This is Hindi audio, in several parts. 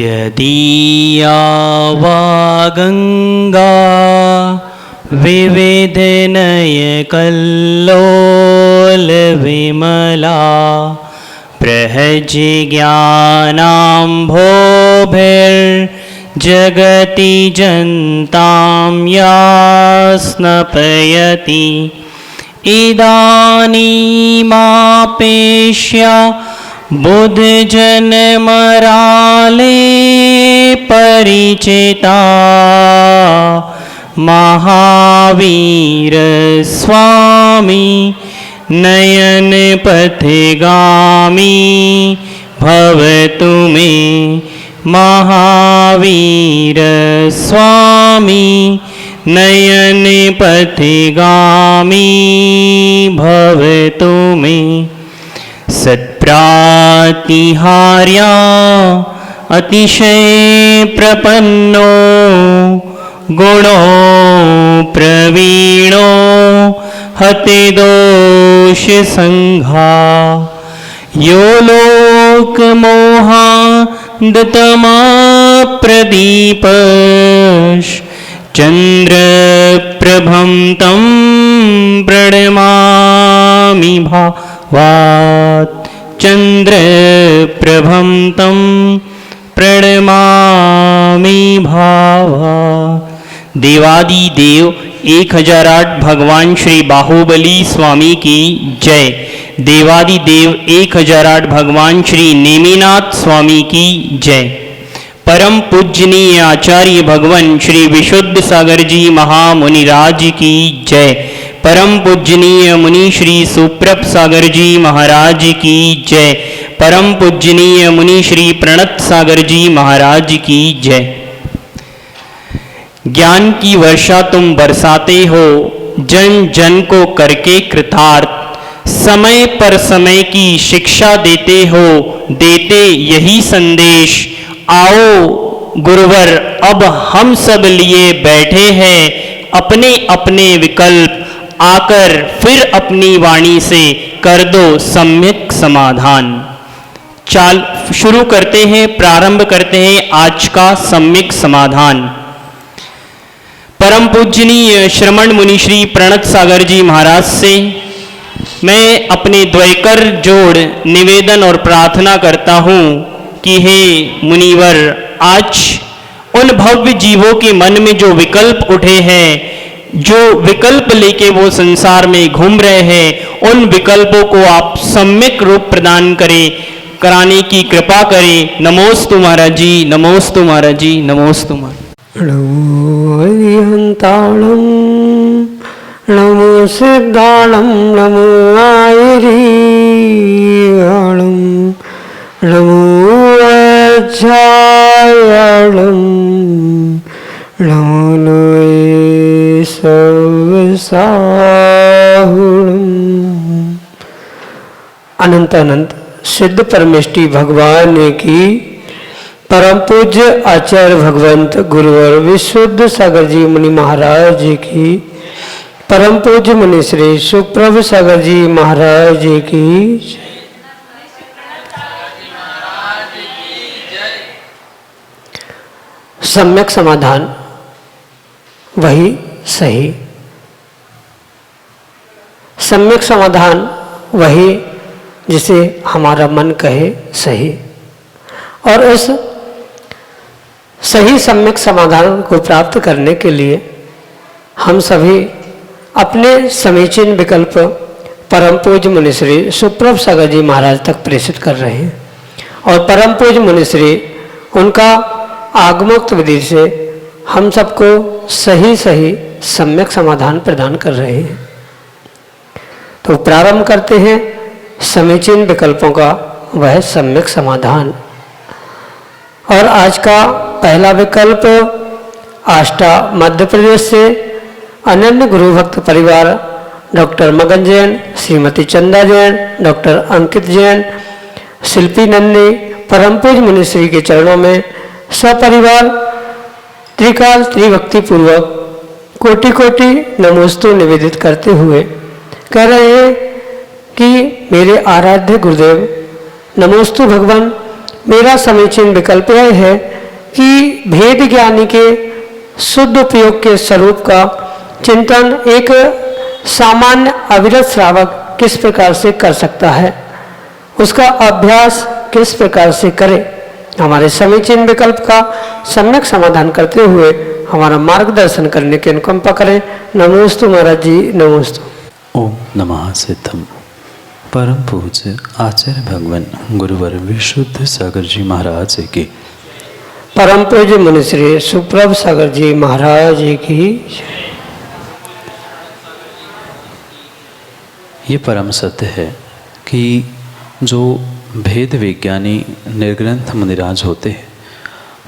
यदीया वा गंगा विविधनयकल्लोल विमला प्रहज्ज्ञानाम्भोभिर्जगति जन्तां या स्नपयति इदानीमापेक्ष्य बुद्धजनमराले परिचिता महावीर स्वामी नयन पथगामी भवतु मे महावीर स्वामी नयन पथगामी भवतु मे सत्प्रातिहार्या अतिशय प्रपन्नो गुणो प्रवीणो हते दोष संघा यो लोकमोहादतमा प्रदीपश् चन्द्रप्रभं तं प्रणमामि भावात् चन्द्रप्रभं तं प्रणमामि भावात्। देवादि देव 1008 भगवान श्री बाहुबली स्वामी की जय। देवादि देव 1008 भगवान श्री नेमिनाथ स्वामी की जय। परम पूजनीय आचार्य भगवान श्री विशुद्ध सागर जी महामुनिराज की जय। परम पूजनीय मुनि श्री सुप्रभ सागर जी महाराज की जय। परम पूजनीय मुनि श्री प्रणत सागर जी महाराज की जय। ज्ञान की वर्षा तुम बरसाते हो जन जन को करके कृतार्थ, समय पर समय की शिक्षा देते हो देते यही संदेश। आओ गुरुवर अब हम सब लिए बैठे हैं अपने अपने विकल्प, आकर फिर अपनी वाणी से कर दो सम्यक समाधान। चाल शुरू करते हैं, प्रारंभ करते हैं आज का सम्यक समाधान। परम पूजनीय श्रमण मुनि श्री प्रणत सागर जी महाराज से मैं अपने द्वैकर जोड़ निवेदन और प्रार्थना करता हूँ कि हे मुनिवर, आज उन भव्य जीवों के मन में जो विकल्प उठे हैं, जो विकल्प लेके वो संसार में घूम रहे हैं, उन विकल्पों को आप सम्यक रूप प्रदान करें, कराने की कृपा करें। नमोस्तु महाराज जी, नमोस्तु महाराज जी, नमोस्तु महाराज। नमो अरिहंताणं नमो सिद्धाणं नमो आयरीहाणं नमो अच्छायाणं नमो लोये सवसाहुणं। अनंत अनंत सिद्ध परमेष्टि भगवान की परम पूज्य आचार्य भगवंत गुरुवर विशुद्ध सागर जी मुनि महाराज जी की, परम पूज्य मुनि श्री सुप्रभ सागर जी महाराज जी की सम्यक समाधान वही सही। सम्यक समाधान वही जिसे हमारा मन कहे सही। और उस सही सम्यक समाधान को प्राप्त करने के लिए हम सभी अपने समीचीन विकल्प परम पूज्य मुनिश्री सुप्रभ सागर जी महाराज तक प्रेषित कर रहे हैं और परम पूज्य मुनिश्री उनका आगमोक्त विधि से हम सबको सही सही सम्यक समाधान प्रदान कर रहे हैं। तो प्रारंभ करते हैं समीचीन विकल्पों का वह सम्यक समाधान। और आज का पहला विकल्प आष्टा मध्य प्रदेश से अनन्य गुरु भक्त परिवार डॉक्टर मगन जैन, श्रीमती चंदा जैन, डॉक्टर अंकित जैन, शिल्पी नंदी परम पूज्य मुनिश्री के चरणों में सपरिवार त्रिकाल त्रिभक्ति पूर्वक कोटि कोटि नमोस्तु निवेदित करते हुए कह रहे हैं कि मेरे आराध्य गुरुदेव नमोस्तु भगवान, मेरा समीचीन विकल्प यह है कि भेद ज्ञानी के शुद्ध उपयोग के स्वरूप का चिंतन एक सामान्य अविरत श्रावक किस प्रकार से कर सकता है, उसका अभ्यास किस प्रकार से करे। हमारे समीचीन विकल्प का सम्यक समाधान करते हुए हमारा मार्गदर्शन करने की अनुकंपा करें। नमोस्तु महाराज जी, नमोस्तु। ओम नमः सिद्धम। परम पूज्य आचार्य भगवान गुरुवर विशुद्ध सागर जी महाराज की, परम पूज्य मुनिश्री सुप्रभ सागर जी महाराज की। ये परम सत्य है कि जो भेद विज्ञानी निर्ग्रंथ मुनिराज होते हैं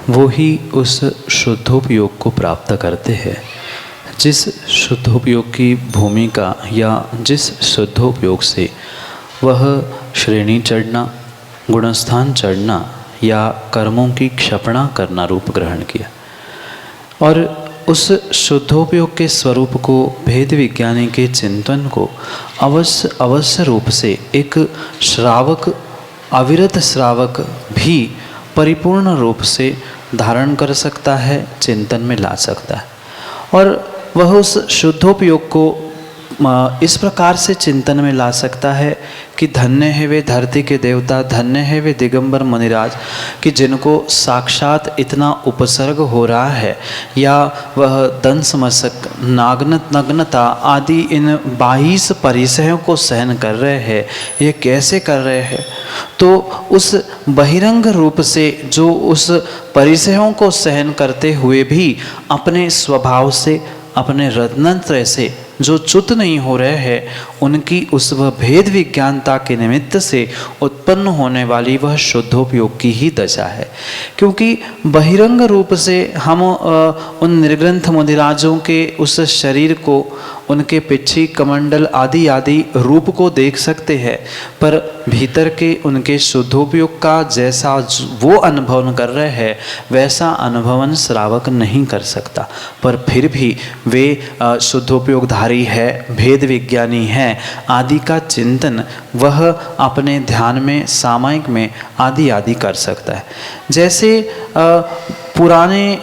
वो ही उस शुद्धोपयोग को प्राप्त करते हैं, जिस शुद्धोपयोग की भूमिका या जिस शुद्धोपयोग से वह श्रेणी चढ़ना, गुणस्थान चढ़ना या कर्मों की क्षपणा करना रूप ग्रहण किया, और उस शुद्धोपयोग के स्वरूप को, भेद विज्ञानी के चिंतन को अवश्य रूप से एक श्रावक, अविरत श्रावक भी परिपूर्ण रूप से धारण कर सकता है, चिंतन में ला सकता है। और वह उस शुद्धोपयोग को इस प्रकार से चिंतन में ला सकता है कि धन्य है वे धरती के देवता, धन्य है वे दिगंबर मुनिराज कि जिनको साक्षात इतना उपसर्ग हो रहा है, या वह दंस मशक, नग्नता आदि इन 22 परिसयों को सहन कर रहे हैं। ये कैसे कर रहे हैं? तो उस बहिरंग रूप से जो उस परिसयों को सहन करते हुए भी अपने स्वभाव से, अपने रत्नत्रय से जो च्युत नहीं हो रहे हैं, उनकी उस वह भेद विज्ञानता के निमित्त से उत्पन्न होने वाली वह शुद्धोपयोग की ही दशा है। क्योंकि बहिरंग रूप से हम उन निर्ग्रंथ मुनिराजों के उस शरीर को, उनके पिछी कमंडल आदि आदि रूप को देख सकते हैं, पर भीतर के उनके शुद्धोपयोग का जैसा वो अनुभव कर रहे हैं वैसा अनुभवन श्रावक नहीं कर सकता। पर फिर भी वे शुद्धोपयोगधारी है, भेद विज्ञानी है आदि का चिंतन वह अपने ध्यान में, सामायिक में आदि आदि कर सकता है। जैसे पुराने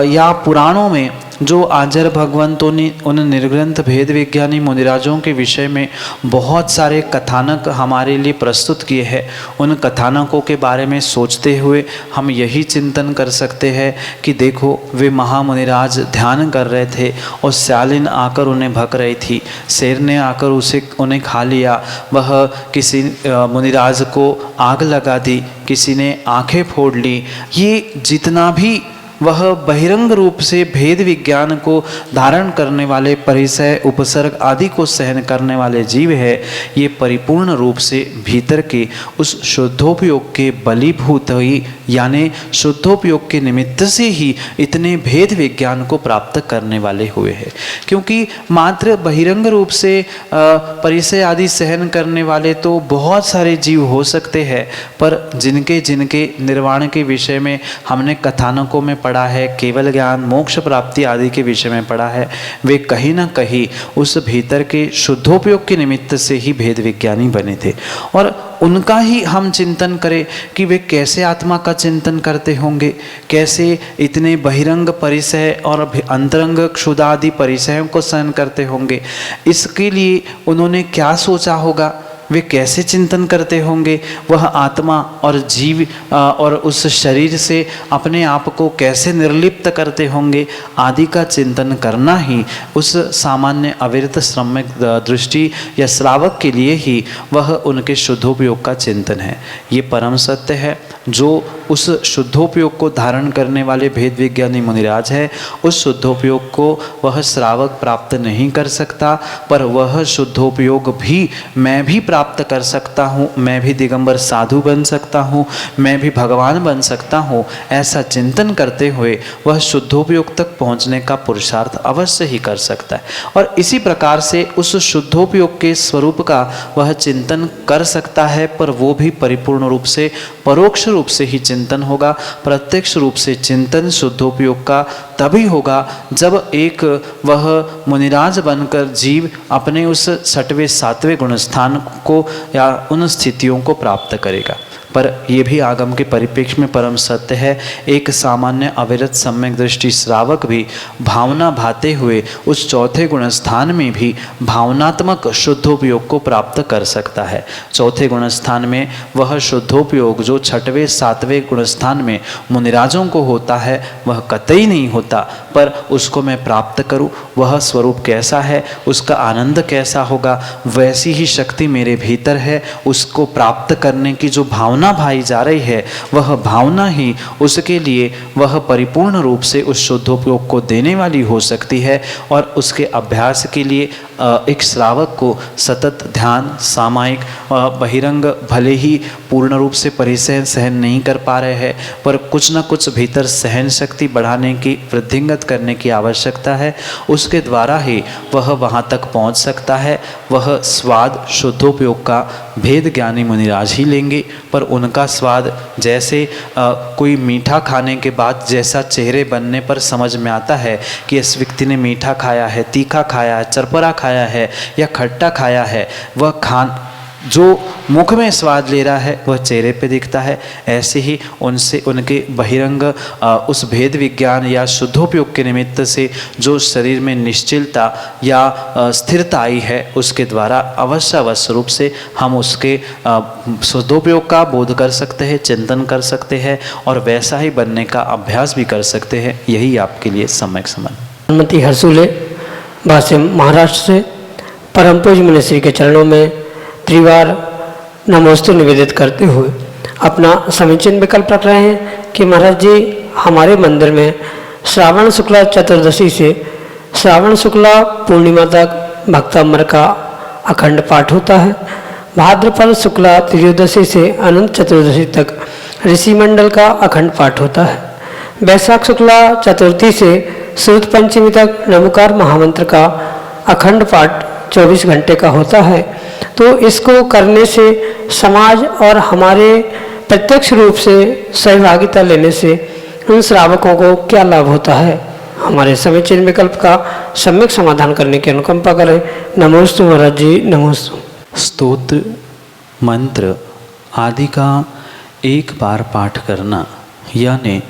या पुराणों में जो आचार्य भगवंतों ने उन निर्ग्रंथ भेद विज्ञानी मुनिराजों के विषय में बहुत सारे कथानक हमारे लिए प्रस्तुत किए हैं, उन कथानकों के बारे में सोचते हुए हम यही चिंतन कर सकते हैं कि देखो वे महामुनिराज ध्यान कर रहे थे और स्यालिन आकर उन्हें भक रही थी, शेर ने आकर उन्हें खा लिया, वह किसी मुनिराज को आग लगा दी, किसी ने आंखें फोड़ ली। ये जितना भी वह बहिरंग रूप से भेद विज्ञान को धारण करने वाले, परिसय, उपसर्ग आदि को सहन करने वाले जीव है, ये परिपूर्ण रूप से भीतर के उस शुद्धोपयोग के बलीभूत ही, यानी शुद्धोपयोग के निमित्त से ही इतने भेद विज्ञान को प्राप्त करने वाले हुए हैं। क्योंकि मात्र बहिरंग रूप से परिसय आदि सहन करने वाले तो बहुत सारे जीव हो सकते हैं, पर जिनके जिनके निर्वाण के विषय में हमने कथानकों में पढ़ा है, केवल ज्ञान, मोक्ष प्राप्ति आदि के विषय में पढ़ा है, वे कहीं ना कहीं उस भीतर के शुद्धोपयोग के निमित्त से ही भेद विज्ञानी बने थे। और उनका ही हम चिंतन करें कि वे कैसे आत्मा का चिंतन करते होंगे, कैसे इतने बहिरंग परिसय और अंतरंग क्षुदादि परिसयों को सहन करते होंगे। इसके लिए उन्होंने क्या सोचा होगा, वे कैसे चिंतन करते होंगे, वह आत्मा और जीव और उस शरीर से अपने आप को कैसे निर्लिप्त करते होंगे आदि का चिंतन करना ही उस सामान्य अविरत श्रमिक दृष्टि या श्रावक के लिए ही वह उनके शुद्धोपयोग का चिंतन है। ये परम सत्य है। जो उस शुद्धोपयोग को धारण करने वाले भेद विज्ञानी मुनिराज है, उस शुद्धोपयोग को वह श्रावक प्राप्त नहीं कर सकता, पर वह शुद्धोपयोग भी मैं भी प्राप्त कर सकता हूँ, मैं भी दिगंबर साधु बन सकता हूँ, मैं भी भगवान बन सकता हूँ, ऐसा चिंतन करते हुए वह शुद्धोपयोग तक पहुँचने का पुरुषार्थ अवश्य ही कर सकता है। और इसी प्रकार से उस शुद्धोपयोग के स्वरूप का वह चिंतन कर सकता है, पर वो भी परिपूर्ण रूप से, परोक्ष रूप से ही चिंतन होगा। प्रत्यक्ष रूप से चिंतन शुद्धोपयोग का तभी होगा जब एक वह मुनिराज बनकर जीव अपने उस 6वें 7वें गुणस्थान को या उन स्थितियों को प्राप्त करेगा। पर ये भी आगम के परिप्रेक्ष्य में परम सत्य है। एक सामान्य अविरत सम्यक दृष्टि श्रावक भी भावना भाते हुए उस चौथे गुण स्थान में भी भावनात्मक शुद्धोपयोग को प्राप्त कर सकता है। चौथे गुण स्थान में वह शुद्धोपयोग जो छठवें सातवें गुण स्थान में मुनिराजों को होता है वह कतई नहीं होता, पर उसको मैं प्राप्त करूं, वह स्वरूप कैसा है, उसका आनंद कैसा होगा, वैसी ही शक्ति मेरे भीतर है। उसको प्राप्त करने की जो भावना भाई जा रही है वह भावना ही उसके लिए वह परिपूर्ण रूप से उस शुद्धोपयोग को देने वाली हो सकती है। और उसके अभ्यास के लिए एक श्रावक को सतत ध्यान सामायिक बहिरंग भले ही पूर्ण रूप से परिसहन सहन नहीं कर पा रहे हैं, पर कुछ न कुछ भीतर सहन शक्ति बढ़ाने की वृद्धिंगत करने की आवश्यकता है। उसके द्वारा ही वह वहाँ तक पहुँच सकता है। वह स्वाद शुद्धोपयोग का भेद ज्ञानी मुनिराज ही लेंगे, पर उनका स्वाद जैसे कोई मीठा खाने के बाद जैसा चेहरे बनने पर समझ में आता है कि इस व्यक्ति ने मीठा खाया है, तीखा खाया है, चरपरा खाया है या खट्टा खाया है, वह जो मुख में स्वाद ले रहा है वह चेहरे पे दिखता है। ऐसे ही उनसे उनके बहिरंग उस भेद विज्ञान या शुद्धोपयोग के निमित्त से जो शरीर में निश्चलता या स्थिरता आई है उसके द्वारा अवश्य रूप से हम उसके शुद्धोपयोग का बोध कर सकते हैं, चिंतन कर सकते हैं और वैसा ही बनने का अभ्यास भी कर सकते हैं। यही आपके लिए सम्यक समझ। हनुमति हरसुले भाष्य महाराष्ट्र से परम पूज्य मुनिश्री के चरणों में त्रिवार नमोस्तु निवेदित करते हुए अपना समीचीन विकल्प रख रहे हैं कि महाराज जी हमारे मंदिर में श्रावण शुक्ला चतुर्दशी से श्रावण शुक्ला पूर्णिमा तक भक्तामृत का अखंड पाठ होता है। भाद्रपद शुक्ला त्रयोदशी से अनंत चतुर्दशी तक ऋषि मंडल का अखंड पाठ होता है। वैशाख शुक्ला चतुर्थी से शुद्ध पंचमी तक नमोकार महामंत्र का अखंड पाठ 24 घंटे का होता है। तो इसको करने से समाज और हमारे प्रत्यक्ष रूप से सहभागिता लेने से उन श्रावकों को क्या लाभ होता है, हमारे समीचीन विकल्प का सम्यक समाधान करने की अनुकंपा करें। नमोस्तु महाराज जी, नमोस्तु। स्तोत्र मंत्र आदि का एक बार पाठ करना यानी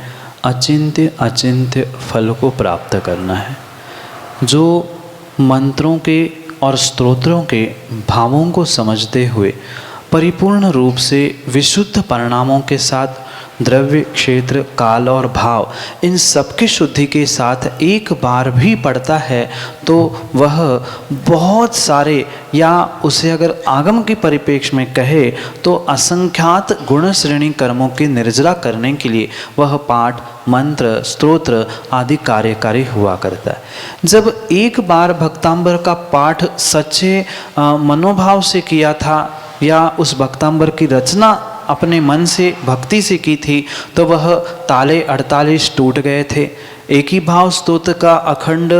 अचिंत्य फल को प्राप्त करना है। जो मंत्रों के और स्तोत्रों के भावों को समझते हुए परिपूर्ण रूप से विशुद्ध परिणामों के साथ द्रव्य क्षेत्र काल और भाव इन सबकी शुद्धि के साथ एक बार भी पढ़ता है तो वह बहुत सारे या उसे अगर आगम के परिप्रेक्ष्य में कहे तो असंख्यात गुण श्रेणी कर्मों की निर्जरा करने के लिए वह पाठ मंत्र स्तोत्र आदि कार्यकारी हुआ करता है। जब एक बार भक्तांबर का पाठ सच्चे मनोभाव से किया था या उस भक्तांबर की रचना अपने मन से भक्ति से की थी तो वह ताले 48 टूट गए थे। एक ही भाव स्तोत्र का अखंड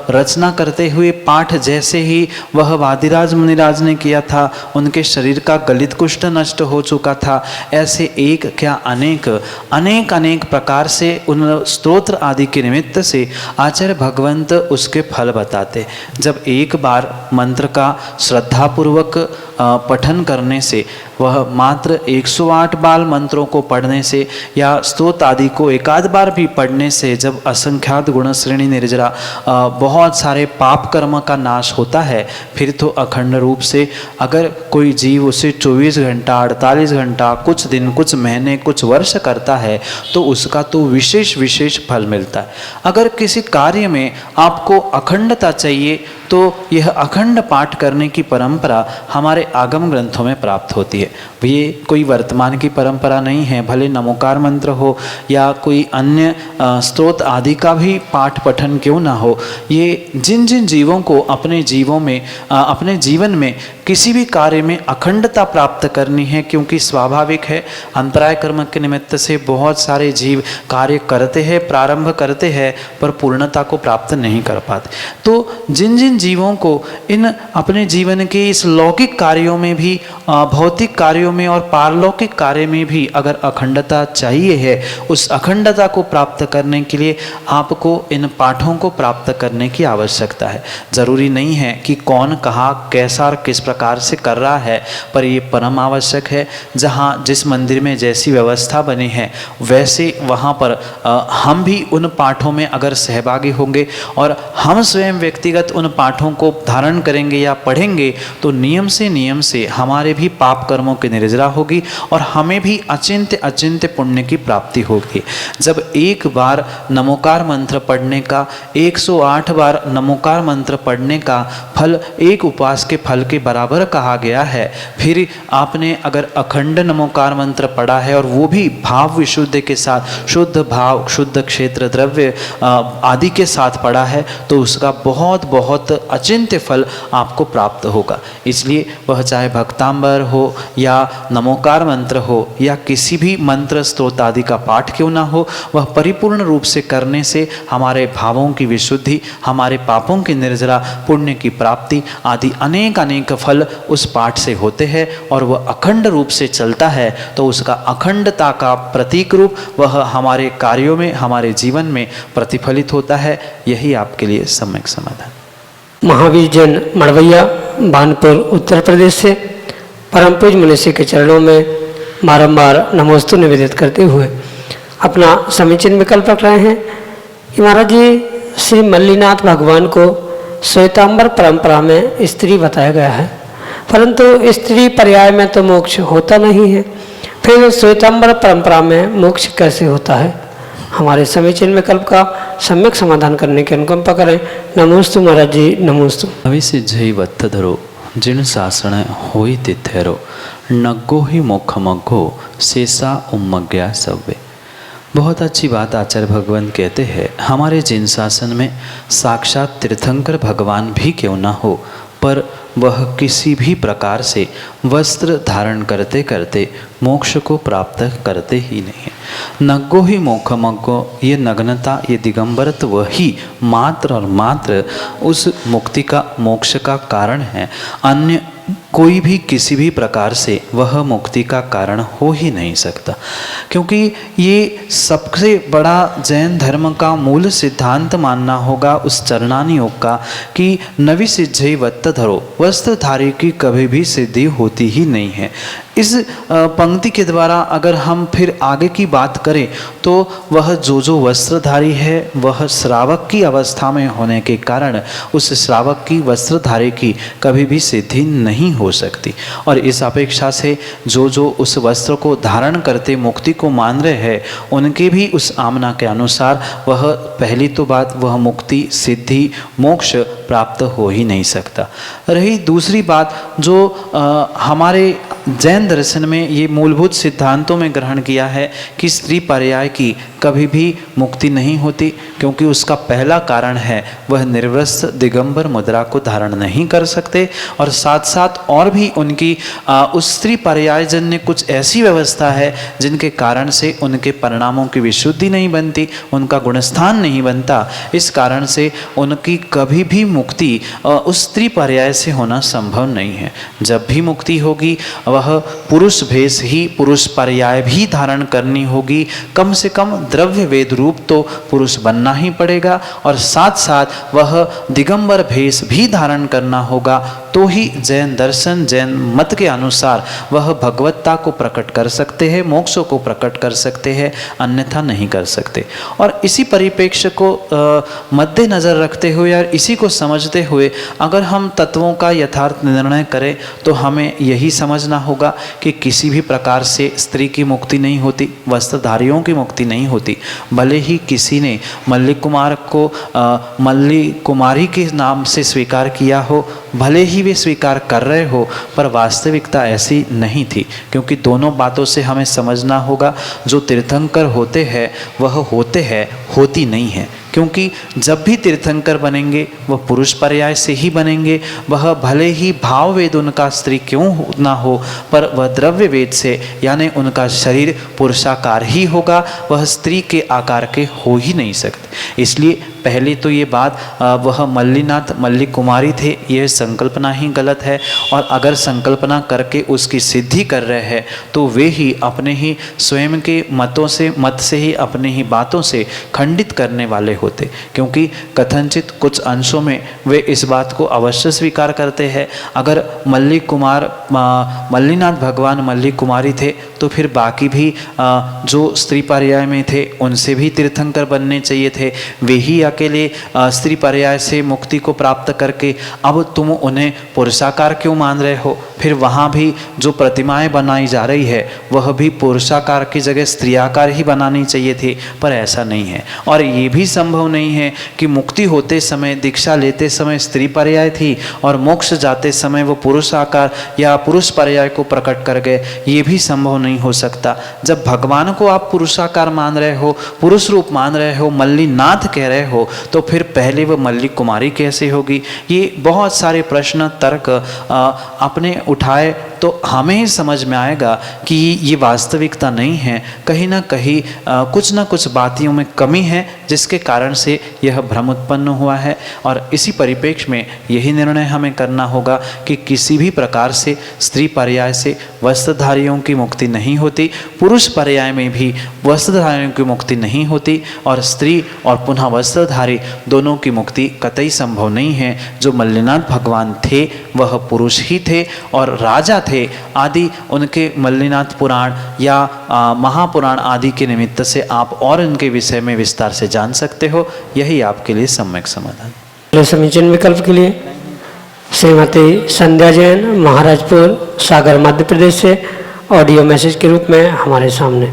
रचना करते हुए पाठ जैसे ही वह वादिराज मुनिराज ने किया था उनके शरीर का गलित कुष्ठ नष्ट हो चुका था। ऐसे एक क्या अनेक प्रकार से उन स्तोत्र आदि के निमित्त से आचार्य भगवंत उसके फल बताते। जब एक बार मंत्र का श्रद्धापूर्वक पठन करने से वह मात्र 108 बाल मंत्रों को पढ़ने से या स्तोत्र आदि को एकाध बार भी पढ़ने से जब असंख्यात गुण श्रेणी निर्जरा बहुत सारे पाप कर्म का नाश होता है, फिर तो अखंड रूप से अगर कोई जीव उसे 24 घंटा 48 घंटा कुछ दिन कुछ महीने कुछ वर्ष करता है तो उसका तो विशेष फल मिलता है। अगर किसी कार्य में आपको अखंडता चाहिए तो यह अखंड पाठ करने की परंपरा हमारे आगम ग्रंथों में प्राप्त होती है। ये कोई वर्तमान की परंपरा नहीं है, भले नमोकार मंत्र हो या कोई अन्य स्तोत्र आदि का भी पाठ पठन क्यों ना हो, ये जिन जीवों को अपने जीवन में किसी भी कार्य में अखंडता प्राप्त करनी है, क्योंकि स्वाभाविक है अंतराय कर्म के निमित्त से बहुत सारे जीव कार्य करते हैं, प्रारंभ करते हैं पर पूर्णता को प्राप्त नहीं कर पाते। तो जिन जीवों को इन अपने जीवन के इस लौकिक कार्यों में भी भौतिक कार्यों में और पारलौकिक कार्य में भी अगर अखंडता चाहिए है, उस अखंडता को प्राप्त करने के लिए आपको इन पाठों को प्राप्त करने की आवश्यकता है। जरूरी नहीं है कि कौन कहाँ कैसा और किस प्रकार प्रकार से कर रहा है, पर ये परम आवश्यक है। जहाँ जिस मंदिर में जैसी व्यवस्था बनी है वैसे वहाँ पर हम भी उन पाठों में अगर सहभागी होंगे और हम स्वयं व्यक्तिगत उन पाठों को धारण करेंगे या पढ़ेंगे तो नियम से हमारे भी पाप कर्मों की निर्जरा होगी और हमें भी अचिंत्य पुण्य की प्राप्ति होगी। जब एक बार नमोकार मंत्र पढ़ने का 108 बार नमोकार मंत्र पढ़ने का फल एक उपवास के फल के बराबर कहा गया है, फिर आपने अगर अखंड नमोकार मंत्र पढ़ा है और वो भी भाव विशुद्धि के साथ शुद्ध भाव शुद्ध क्षेत्र द्रव्य आदि के साथ पढ़ा है तो उसका बहुत बहुत अचिंत्य फल आपको प्राप्त होगा। इसलिए वह चाहे भक्तांबर हो या नमोकार मंत्र हो या किसी भी मंत्र स्तोत्र आदि का पाठ क्यों ना हो, वह परिपूर्ण रूप से करने से हमारे भावों की विशुद्धि, हमारे पापों की निर्जरा, पुण्य की प्राप्ति आदि अनेक फल उस पाठ से होते हैं और वह अखंड रूप से चलता है तो उसका अखंडता का प्रतीक रूप वह हमारे कार्यों में हमारे जीवन में प्रतिफलित होता है। यही आपके लिए सम्यक समाधान। महावीर जैन मड़वैया भानपुर उत्तर प्रदेश से परम पूज मनुष्य के चरणों में बारंबार नमोस्तु निवेदित करते हुए अपना समीचीन विकल्प रख रहे हैं कि महाराज जी श्री मल्लीनाथ भगवान को श्वेतांबर परंपरा में स्त्री बताया गया है, परंतु स्त्री पर्याय में तो मोक्ष होता नहीं है, फिर श्वेतांबर परंपरा में मोक्ष कैसे होता है? हमारे समीचीन विकल्प का सम्यक समाधान करने की अनुकंपा करें। नमोस्तु महाराज जी, नमोस्तु। अविसिद्धि वत्तधरो जिन शासन होई तिथेरो नग्गो ही मोक्ष मग्गो शेषा उम्मज्ञा सव्वे। बहुत अच्छी बात आचार्य भगवान कहते हैं, हमारे जिन शासन में साक्षात तीर्थंकर भगवान भी क्यों ना हो पर वह किसी भी प्रकार से वस्त्र धारण करते करते मोक्ष को प्राप्त करते ही नहीं। नग्गो ही मोक्ष मग्गो, ये नग्नता ये दिगंबरत्व ही मात्र और मात्र उस मुक्ति का मोक्ष का कारण है। अन्य कोई भी किसी भी प्रकार से वह मुक्ति का कारण हो ही नहीं सकता, क्योंकि ये सबसे बड़ा जैन धर्म का मूल सिद्धांत मानना होगा उस चरणानी योग का कि नवि सिद्धि वत्तधरो, वस्त्रधारी की कभी भी सिद्धि होती ही नहीं है। इस पंक्ति के द्वारा अगर हम फिर आगे की बात करें तो वह जो वस्त्रधारी है वह श्रावक की अवस्था में होने के कारण उस श्रावक की वस्त्रधारी की कभी भी सिद्धि नहीं हो सकती। और इस अपेक्षा से जो उस वस्त्र को धारण करते मुक्ति को मान रहे हैं उनके भी उस आमना के अनुसार वह पहली तो बात वह मुक्ति सिद्धि मोक्ष प्राप्त हो ही नहीं सकता। रही दूसरी बात जो हमारे जैन दर्शन में ये मूलभूत सिद्धांतों में ग्रहण किया है कि स्त्री पर्याय की कभी भी मुक्ति नहीं होती, क्योंकि उसका पहला कारण है वह निर्वस्त्र दिगंबर मुद्रा को धारण नहीं कर सकते और साथ साथ और भी उनकी उस स्त्री पर्याय जन्य कुछ ऐसी व्यवस्था है जिनके कारण से उनके परिणामों की विशुद्धि नहीं बनती, उनका गुणस्थान नहीं बनता। इस कारण से उनकी कभी भी मुक्ति उस स्त्री पर्याय से होना संभव नहीं है। जब भी मुक्ति होगी वह पुरुष भेष ही पुरुष पर्याय भी धारण करनी होगी, कम से कम द्रव्य वेद रूप तो पुरुष बनना ही पड़ेगा और साथ साथ वह दिगंबर भेष भी धारण करना होगा, तो ही जैन दर्शन जैन मत के अनुसार वह भगवत्ता को प्रकट कर सकते हैं, मोक्ष को प्रकट कर सकते हैं, अन्यथा नहीं कर सकते। और इसी परिप्रेक्ष्य को मद्देनजर रखते हुए और इसी को समझते हुए अगर हम तत्वों का यथार्थ निर्णय करें तो हमें यही समझना होगा कि किसी भी प्रकार से स्त्री की मुक्ति नहीं होती, वस्त्रधारियों की मुक्ति नहीं होती। भले ही किसी ने मल्ली कुमार को मल्ली कुमारी के नाम से स्वीकार किया हो, भले ही वे स्वीकार कर रहे हो, पर वास्तविकता ऐसी नहीं थी। क्योंकि दोनों बातों से हमें समझना होगा जो तीर्थंकर होते हैं वह होते हैं, होती नहीं है। क्योंकि जब भी तीर्थंकर बनेंगे वह पुरुष पर्याय से ही बनेंगे, वह भले ही भाव वेद उनका स्त्री क्यों ना हो पर वह द्रव्य वेद से यानी उनका शरीर पुरुषाकार ही होगा, वह स्त्री के आकार के हो ही नहीं सकते। इसलिए पहली तो ये बात वह मल्लीनाथ मल्ली कुमारी थे, यह संकल्पना ही गलत है। और अगर संकल्पना करके उसकी सिद्धि कर रहे हैं तो वे ही अपने ही स्वयं के मत से ही अपनी ही बातों से खंडित करने वाले होते, क्योंकि कथनचित कुछ अंशों में वे इस बात को अवश्य स्वीकार करते हैं। अगर मल्लीनाथ भगवान मल्ली कुमारी थे तो फिर बाकी भी जो स्त्री पर्याय में थे उनसे भी तीर्थंकर बनने चाहिए थे। वे ही अकेले स्त्री पर्याय से मुक्ति को प्राप्त करके अब तुम उन्हें पुरुषाकार क्यों मान रहे हो? फिर वहाँ भी जो प्रतिमाएं बनाई जा रही है वह भी पुरुषाकार की जगह स्त्रियाकार ही बनानी चाहिए थी, पर ऐसा नहीं है। और ये भी संभव नहीं है कि मुक्ति होते समय, दीक्षा लेते समय स्त्री पर्याय थी और मोक्ष जाते समय वो पुरुषाकार या पुरुष पर्याय को प्रकट कर गए, ये भी संभव नहीं हो सकता। जब भगवान को आप पुरुषाकार मान रहे हो, पुरुष रूप मान रहे हो, मल्लीनाथ कह रहे हो, तो फिर पहले वह मल्ली कुमारी कैसे होगी? ये बहुत सारे प्रश्न तर्क अपने उठाए तो हमें ही समझ में आएगा कि ये वास्तविकता नहीं है। कहीं ना कहीं कुछ ना कुछ बातियों में कमी है जिसके कारण से यह भ्रम उत्पन्न हुआ है। और इसी परिप्रेक्ष्य में यही निर्णय हमें करना होगा कि किसी भी प्रकार से स्त्री पर्याय से वस्त्रधारियों की मुक्ति नहीं होती, पुरुष पर्याय में भी वस्त्रधारियों की मुक्ति नहीं होती, और स्त्री और पुनः वस्त्रधारी दोनों की मुक्ति कतई संभव नहीं है। जो मल्लीनाथ भगवान थे वह पुरुष ही थे और राजा थे आदि। उनके मल्लीनाथ पुराण या महापुराण आदि के निमित्त से आप और उनके विषय में विस्तार से जान सकते हो। यही आपके लिए सम्यक समाधान। समीचीन विकल्प के लिए श्रीमती संध्या जैन, महाराजपुर सागर, मध्य प्रदेश से ऑडियो मैसेज के रूप में हमारे सामने।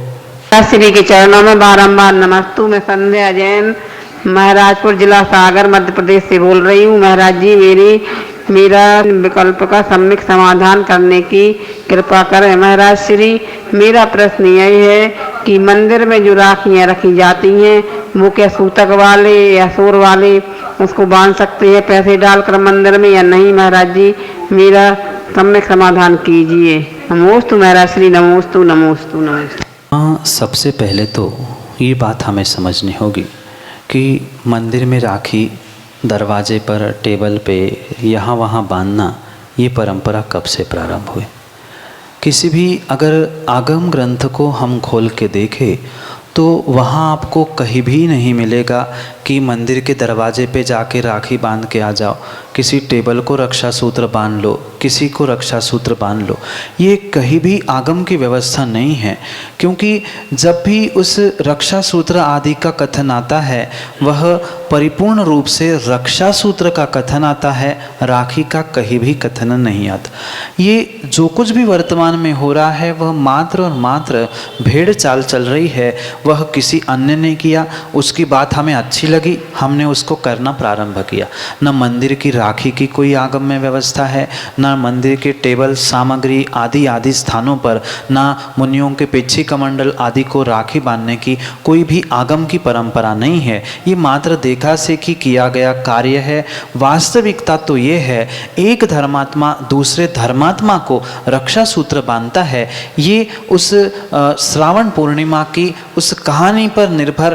श्री के चरणों में बारंबार नमस्तु। मैं संध्या जैन, महाराजपुर जिला सागर, मध्य प्रदेश से बोल रही हूँ। महाराज जी, मेरा विकल्प का सम्यक समाधान करने की कृपा करें। महाराज श्री, मेरा प्रश्न यही है कि मंदिर में जो राखियाँ रखी जाती हैं वो क्या सूतक वाले या सोर वाले उसको बांध सकते हैं पैसे डालकर मंदिर में या नहीं? महाराज जी, मेरा सम्यक समाधान कीजिए। नमोस्तु महाराज श्री, नमोस्तु नमोस्तु नमोस्तु। हाँ, सबसे पहले तो ये बात हमें समझनी होगी कि मंदिर में राखी दरवाजे पर, टेबल पे, यहाँ वहाँ बांधना ये परंपरा कब से प्रारंभ हुई? किसी भी अगर आगम ग्रंथ को हम खोल के देखें तो वहाँ आपको कहीं भी नहीं मिलेगा कि मंदिर के दरवाजे पे जाके राखी बांध के आ जाओ, किसी टेबल को रक्षा सूत्र बांध लो, किसी को रक्षा सूत्र बांध लो। ये कहीं भी आगम की व्यवस्था नहीं है, क्योंकि जब भी उस रक्षा सूत्र आदि का कथन आता है वह परिपूर्ण रूप से रक्षा सूत्र का कथन आता है, राखी का कहीं भी कथन नहीं आता। ये जो कुछ भी वर्तमान में हो रहा है वह मात्र और मात्र भेड़ चाल चल रही है। वह किसी अन्य ने किया, उसकी बात हमें अच्छी लगी, हमने उसको करना प्रारंभ किया। न मंदिर की राखी की कोई आगम में व्यवस्था है, न मंदिर के टेबल, सामग्री आदि आदि स्थानों पर, न मुनियों के पिछी कमंडल आदि को राखी बांधने की कोई भी आगम की परंपरा नहीं है। ये मात्र देखा से कि किया गया कार्य है। वास्तविकता तो ये है, एक धर्मात्मा दूसरे धर्मात्मा को रक्षा सूत्र बांधता है। ये उस श्रावण पूर्णिमा की उस कहानी पर निर्भर,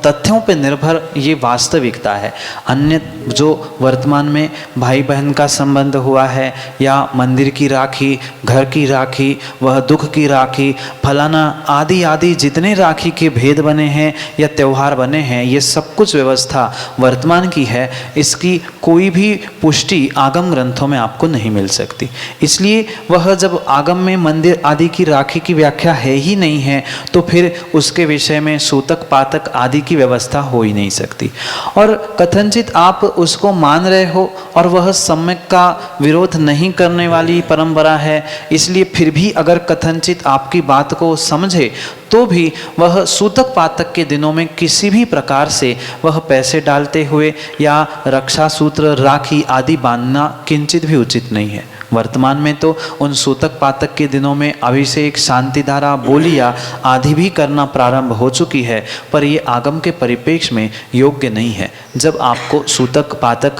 तथ्यों पर निर्भर ये वास्तविकता है। अन्य जो वर्तमान में भाई बहन का संबंध हुआ है या मंदिर की राखी, घर की राखी, वह दुख की राखी, फलाना आदि आदि जितने राखी के भेद बने हैं या त्यौहार बने हैं, ये सब कुछ व्यवस्था वर्तमान की है। इसकी कोई भी पुष्टि आगम ग्रंथों में आपको नहीं मिल सकती। इसलिए वह जब आगम में मंदिर आदि की राखी की व्याख्या है ही नहीं है तो फिर उसके विषय में सूतक पातक आदि की व्यवस्था हो ही नहीं सकती। और कथनचित आप उसको मान रहे हो और वह सम्यक का विरोध नहीं करने वाली परंपरा है, इसलिए फिर भी अगर कथनचित आपकी बात को समझे तो भी वह सूतक पातक के दिनों में किसी भी प्रकार से वह पैसे डालते हुए या रक्षा सूत्र, राखी आदि बांधना किंचित भी उचित नहीं है। वर्तमान में तो उन सूतक पातक के दिनों में अभिषेक, शांतिधारा, बोलिया आदि भी करना प्रारंभ हो चुकी है, पर ये आगम के परिप्रेक्ष्य में योग्य नहीं है। जब आपको सूतक पातक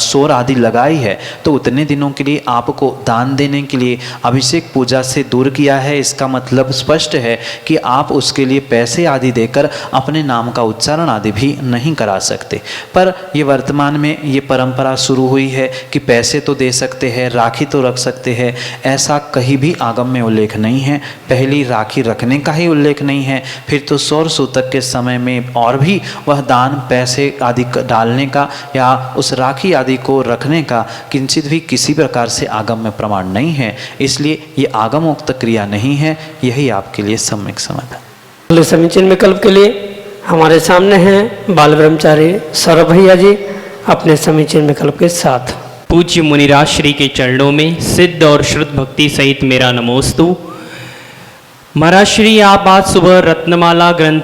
सोर आदि लगाई है तो उतने दिनों के लिए आपको दान देने के लिए अभिषेक पूजा से दूर किया है। इसका मतलब स्पष्ट है कि आप उसके लिए पैसे आदि देकर अपने नाम का उच्चारण आदि भी नहीं करा सकते। पर ये वर्तमान में ये परंपरा शुरू हुई है कि पैसे तो दे सकते हैं, राखी तो रख सकते हैं। ऐसा कहीं भी आगम में उल्लेख नहीं है। पहली राखी रखने का ही उल्लेख नहीं है, फिर तो सौर सूतक के समय में और भी वह दान पैसे आदि डालने का या उस राखी आदि को रखने का किंचित भी किसी प्रकार से आगम में प्रमाण नहीं है। इसलिए ये आगमोक्त क्रिया नहीं है। यही आपके लिए सम्यक समाधान। अगले समीचीन विकल्प के लिए हमारे सामने हैं बाल ब्रह्मचारी सौरभ भैया जी अपने समीचीन विकल्प के साथ। पूज्य मुनिराज श्री के चरणों में सिद्ध और शुद्ध भक्ति सहित मेरा नमोस्तु। महाराज श्री, आप आज सुबह रत्नमाला ग्रंथ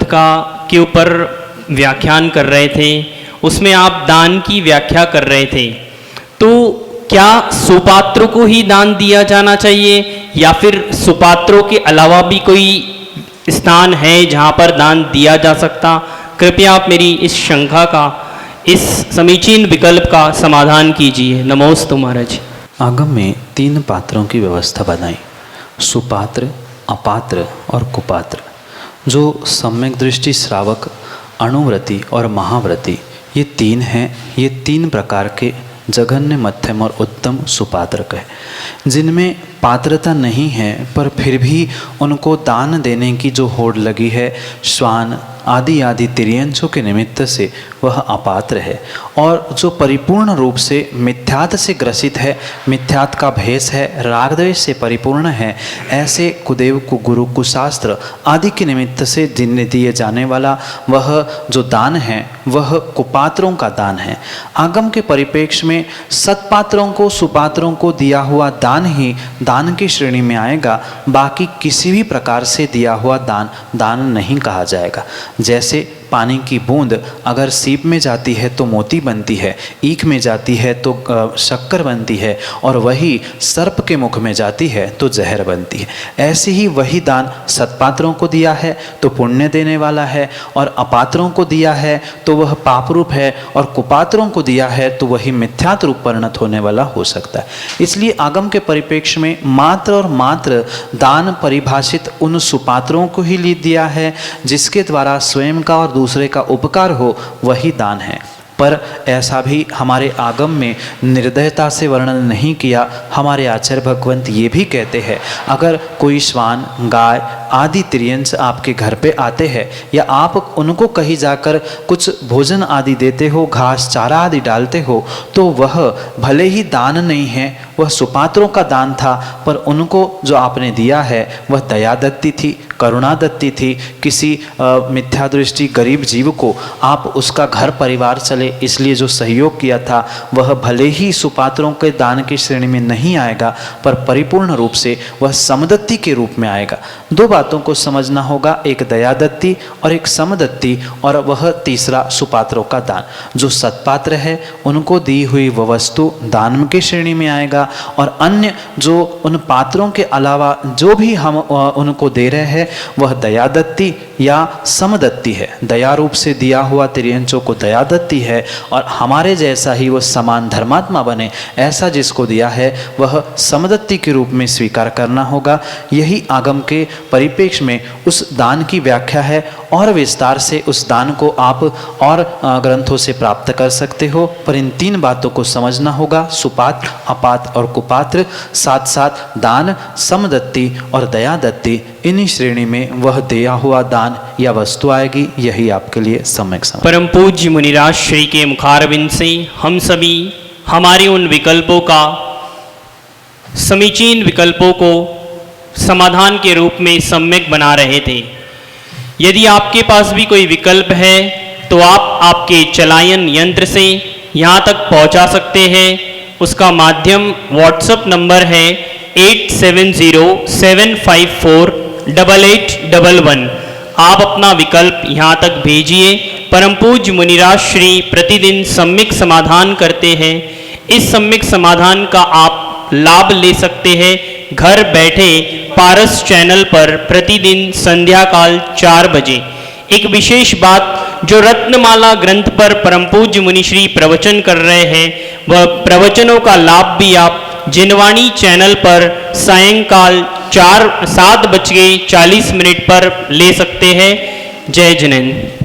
के ऊपर व्याख्यान कर रहे थे, उसमें आप दान की व्याख्या कर रहे थे। तो क्या सुपात्रों को ही दान दिया जाना चाहिए या फिर सुपात्रों के अलावा भी कोई स्थान है जहाँ पर दान दिया जा सकता? कृपया आप मेरी इस शंका का, इस समीचीन विकल्प का समाधान कीजिए। नमोस्तु महाराज। आगम में 3 पात्रों की व्यवस्था बनाई, सुपात्र, अपात्र और कुपात्र। जो सम्यक दृष्टि श्रावक, अणुव्रती और महाव्रती ये 3 हैं। ये 3 प्रकार के जघन्य, मध्यम और उत्तम सुपात्रक है, जिनमें पात्रता नहीं है पर फिर भी उनको दान देने की जो होड़ लगी है श्वान आदि आदि तिर्यंशों के निमित्त से वह अपात्र है। और जो परिपूर्ण रूप से मिथ्यात से ग्रसित है, मिथ्यात का भेष है, रागद्वेष से परिपूर्ण है, ऐसे कुदेव कुगुरु कुशास्त्र आदि के निमित्त से जिन्हें दिए जाने वाला वह जो दान है वह कुपात्रों का दान है। आगम के परिप्रेक्ष्य में सत्पात्रों को, सुपात्रों को दिया हुआ दान ही दान की श्रेणी में आएगा। बाकी किसी भी प्रकार से दिया हुआ दान नहीं कहा जाएगा। जैसे पानी की बूंद अगर सीप में जाती है तो मोती बनती है, ईख में जाती है तो शक्कर बनती है, और वही सर्प के मुख में जाती है तो जहर बनती है। ऐसे ही वही दान सत्पात्रों को दिया है तो पुण्य देने वाला है, और अपात्रों को दिया है तो वह पाप रूप है, और कुपात्रों को दिया है तो वही मिथ्यात रूप परिणत होने वाला हो सकता है। इसलिए आगम के परिप्रेक्ष्य में मात्र और मात्र दान परिभाषित उन सुपात्रों को ही ली दिया है जिसके द्वारा स्वयं का और दूसरे का उपकार हो, वही दान है। पर ऐसा भी हमारे आगम में निर्दयता से वर्णन नहीं किया। हमारे आचार्य भगवंत ये भी कहते हैं, अगर कोई श्वान, गाय आदि तिर्यंश आपके घर पे आते हैं या आप उनको कहीं जाकर कुछ भोजन आदि देते हो, घास चारा आदि डालते हो, तो वह भले ही दान नहीं है, वह सुपात्रों का दान था, पर उनको जो आपने दिया है वह दया दत्ती थी, करुणा दत्ती थी। किसी मिथ्या दृष्टि गरीब जीव को आप उसका घर परिवार चले इसलिए जो सहयोग किया था वह भले ही सुपात्रों के दान की श्रेणी में नहीं आएगा, पर परिपूर्ण रूप से वह समदत्ती के रूप में आएगा। 2 बातों को समझना होगा, एक दयादत्ती और एक समदत्ती, और वह तीसरा सुपात्रों का दान। जो सत्पात्र है उनको दी हुई वह वस्तु दान की श्रेणी में आएगा, और अन्य जो उन पात्रों के अलावा जो भी हम उनको दे रहे हैं वह दयादत्ती या समदत्ती है। दया रूप से दिया हुआ तिर्यंशों को दयादत्ती है, और हमारे जैसा ही वह समान धर्मात्मा बने ऐसा जिसको दिया है वह समदत्ती के रूप में स्वीकार करना होगा। यही आगम के परिप्रेक्ष्य में उस दान की व्याख्या है, और विस्तार से उस दान को आप और ग्रंथों से प्राप्त कर सकते हो। पर इन 3 बातों को समझना होगा, सुपात्र, अपात्र और कुपात्र, साथ साथ दान, समदत्ती और दयादत्ती, इन्हीं श्रेणी में वह दिया हुआ दान या वस्तु आएगी। यही आपके लिए सम्यक समझ। परम पूज्य मुनिराज श्री के मुखारविंद से हम सभी हमारे उन विकल्पों का, समीचीन विकल्पों को समाधान के रूप में सम्यक बना रहे थे। यदि आपके पास भी कोई विकल्प है तो आप आपके चलायन यंत्र से यहाँ तक पहुँचा सकते हैं। उसका माध्यम व्हाट्सएप नंबर है 8707548811। आप अपना विकल्प यहाँ तक भेजिए। परम पूज्य मुनिराज श्री प्रतिदिन सम्यक समाधान करते हैं। इस सम्यक समाधान का आप लाभ ले सकते हैं घर बैठे पारस चैनल पर प्रतिदिन संध्या काल 4 बजे। एक विशेष बात जो रत्नमाला ग्रंथ पर परम पूज्य मुनिश्री प्रवचन कर रहे हैं, वह प्रवचनों का लाभ भी आप जिनवाणी चैनल पर सायंकाल 7:40 पर ले सकते हैं। जय जिनेंद्र।